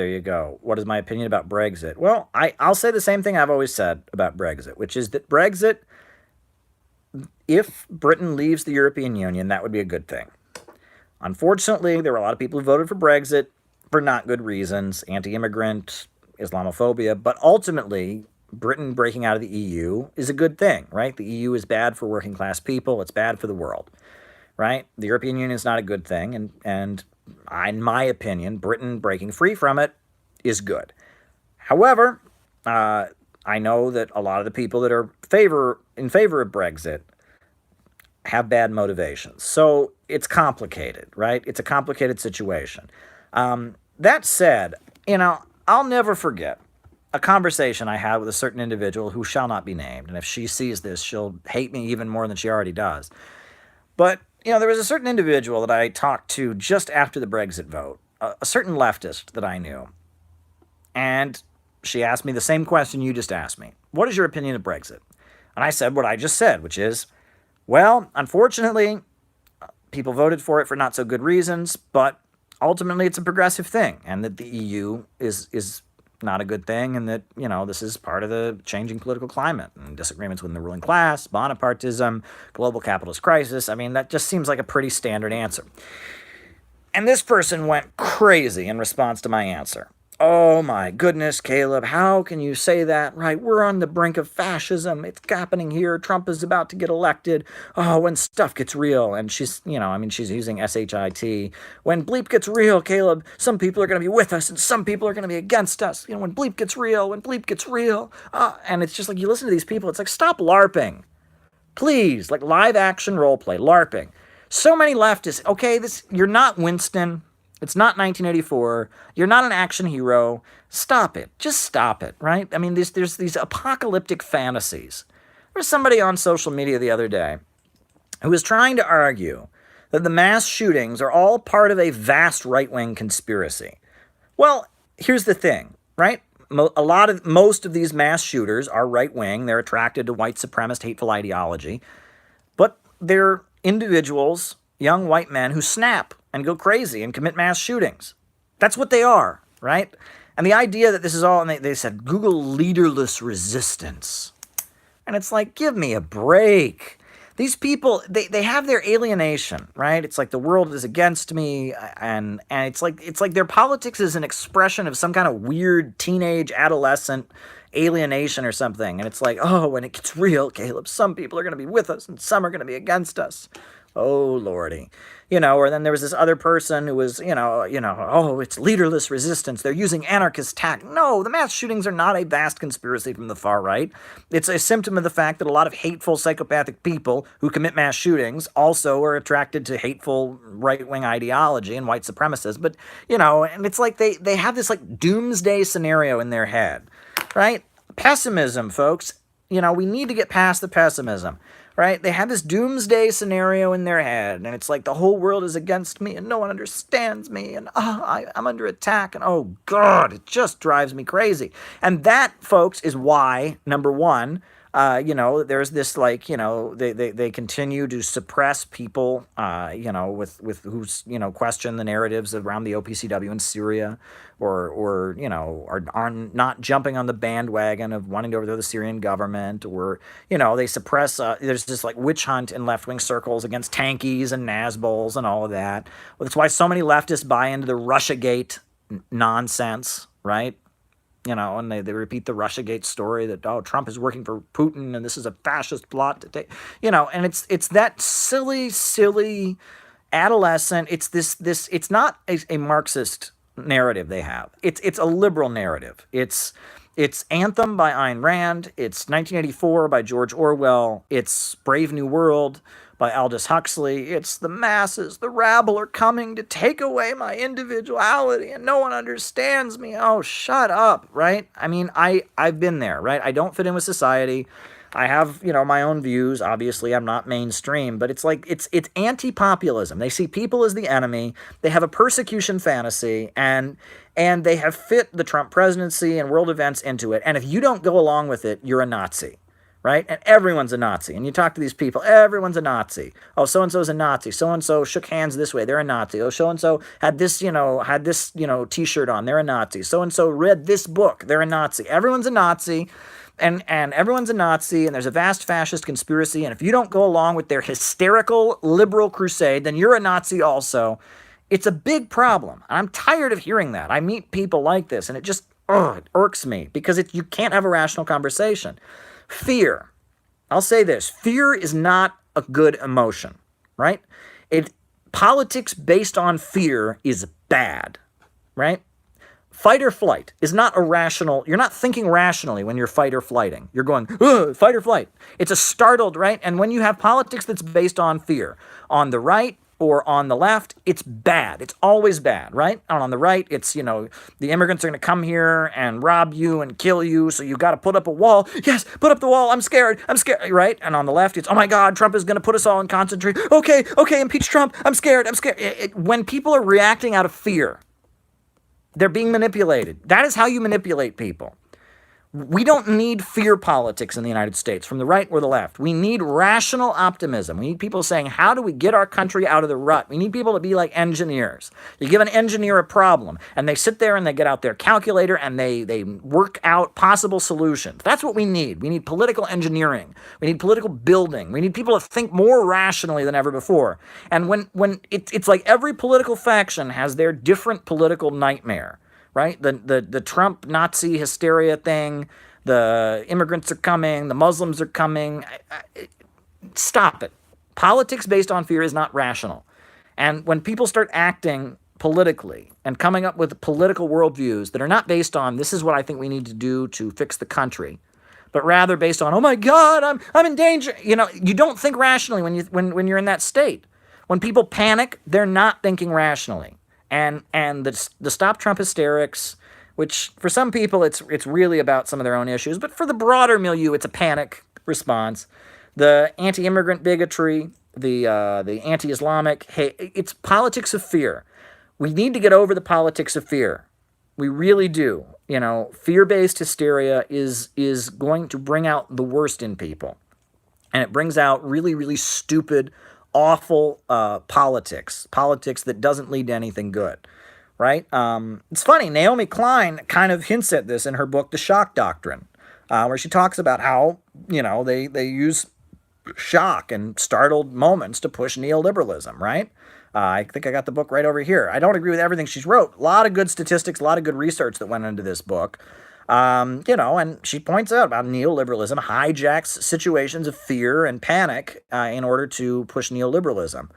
There you go. What is my opinion about Brexit? Well, I'll say the same thing I've always said about Brexit, which is that Brexit, if Britain leaves the European Union, that would be a good thing. Unfortunately, there were a lot of people who voted for Brexit for not good reasons, anti-immigrant, Islamophobia, but ultimately, Britain breaking out of the EU is a good thing, right? The EU is bad for working class people. It's bad for the world, right? The European Union is not a good thing, and in my opinion, Britain breaking free from it is good. However, I know that a lot of the people that are in favor of Brexit have bad motivations. So it's complicated, right? It's a complicated situation. That said, I'll never forget a conversation I had with a certain individual who shall not be named. And if she sees this, she'll hate me even more than she already does. But, there was a certain individual that I talked to just after the Brexit vote, a certain leftist that I knew. And she asked me the same question you just asked me. What is your opinion of Brexit? And I said what I just said, which is, well, unfortunately, people voted for it for not so good reasons, but ultimately it's a progressive thing, and that the EU is not a good thing, and that, this is part of the changing political climate and disagreements within the ruling class, Bonapartism, global capitalist crisis. I mean, that just seems like a pretty standard answer. And this person went crazy in response to my answer. Oh my goodness, Caleb, how can you say that? Right, we're on the brink of fascism. It's happening here. Trump is about to get elected. Oh, when stuff gets real. And she's, she's using SHIT. When bleep gets real, Caleb, some people are going to be with us and some people are going to be against us. When bleep gets real, when bleep gets real. And it's just like, you listen to these people, it's like, stop LARPing. Please, like live action role play, LARPing. So many leftists, okay, you're not Winston. It's not 1984. You're not an action hero. Stop it. Just stop it, right? I mean, there's these apocalyptic fantasies. There was somebody on social media the other day who was trying to argue that the mass shootings are all part of a vast right-wing conspiracy. Well, here's the thing, right? Most of these mass shooters are right-wing. They're attracted to white supremacist, hateful ideology. But they're individuals, young white men, who snap and go crazy and commit mass shootings. That's what they are, right? And the idea that this is all, and they said, Google leaderless resistance. And it's like, give me a break. These people, they have their alienation, right? It's like the world is against me, and it's like their politics is an expression of some kind of weird teenage adolescent alienation or something. And it's like, oh, when it gets real, Caleb, some people are going to be with us and some are going to be against us. Oh, Lordy. Or then there was this other person who was, oh, it's leaderless resistance. They're using anarchist tact. No, the mass shootings are not a vast conspiracy from the far right. It's a symptom of the fact that a lot of hateful, psychopathic people who commit mass shootings also are attracted to hateful right-wing ideology and white supremacists. But, and it's like they have this like doomsday scenario in their head, right? Pessimism, folks. We need to get past the pessimism. Right? They have this doomsday scenario in their head, and it's like the whole world is against me, and no one understands me, and I'm under attack, and oh God, it just drives me crazy. And that, folks, is why, number one, there's this like, they continue to suppress people, with who's, question the narratives around the OPCW in Syria, or are not jumping on the bandwagon of wanting to overthrow the Syrian government, or, they suppress, there's this like witch hunt in left-wing circles against tankies and Nazbols and all of that. Well, that's why so many leftists buy into the Russiagate nonsense, right? And they repeat the Russiagate story that, oh, Trump is working for Putin and this is a fascist plot to take, and it's that silly adolescent. It's it's not a Marxist narrative they have. It's a liberal narrative. It's Anthem by Ayn Rand. It's 1984 by George Orwell. It's Brave New World by Aldous Huxley. It's the masses, the rabble are coming to take away my individuality and no one understands me. Oh, shut up, right? I mean, I've been there, right? I don't fit in with society. I have, my own views. Obviously, I'm not mainstream, but it's like, it's anti-populism. They see people as the enemy. They have a persecution fantasy, and they have fit the Trump presidency and world events into it. And if you don't go along with it, you're a Nazi. right? And everyone's a Nazi. And you talk to these people, everyone's a Nazi. Oh, so-and-so's a Nazi. So-and-so shook hands this way, they're a Nazi. Oh, so-and-so had this, T-shirt on, they're a Nazi. So-and-so read this book, they're a Nazi. Everyone's a Nazi. And everyone's a Nazi, and there's a vast fascist conspiracy, and if you don't go along with their hysterical liberal crusade, then you're a Nazi also. It's a big problem. I'm tired of hearing that. I meet people like this, and it irks me, because you can't have a rational conversation. Fear. I'll say this. Fear is not a good emotion, right? Politics based on fear is bad, right? Fight or flight is not irrational. You're not thinking rationally when you're fight or flighting. You're going, fight or flight. It's a startled, right? And when you have politics that's based on fear, on the right or on the left, it's bad. It's always bad, right? And on the right, it's, the immigrants are going to come here and rob you and kill you, so you got to put up a wall. Yes, put up the wall. I'm scared, right? And on the left, it's, oh my God, Trump is going to put us all in concentration. Okay, impeach Trump. I'm scared. When people are reacting out of fear, they're being manipulated. That is how you manipulate people. We don't need fear politics in the United States, from the right or the left. We need rational optimism. We need people saying, how do we get our country out of the rut? We need people to be like engineers. You give an engineer a problem, and they sit there and they get out their calculator and they work out possible solutions. That's what we need. We need political engineering. We need political building. We need people to think more rationally than ever before. And when it's like every political faction has their different political nightmare. Right? The Trump Nazi hysteria thing, the immigrants are coming, the Muslims are coming. Stop it. Politics based on fear is not rational. And when people start acting politically and coming up with political worldviews that are not based on, this is what I think we need to do to fix the country, but rather based on, oh my God, I'm in danger. You don't think rationally when you're in that state. When people panic, they're not thinking rationally. And the Stop Trump hysterics, which for some people it's really about some of their own issues, but for the broader milieu, it's a panic response. The anti-immigrant bigotry, the anti-Islamic, it's politics of fear. We need to get over the politics of fear. We really do. Fear-based hysteria is going to bring out the worst in people, and it brings out really, really stupid, awful politics that doesn't lead to anything good, right? It's funny, Naomi Klein kind of hints at this in her book, The Shock Doctrine, where she talks about how, they use shock and startled moments to push neoliberalism, right? I think I got the book right over here. I don't agree with everything she's wrote. A lot of good statistics, a lot of good research that went into this book. And she points out about neoliberalism hijacks situations of fear and panic in order to push neoliberalism.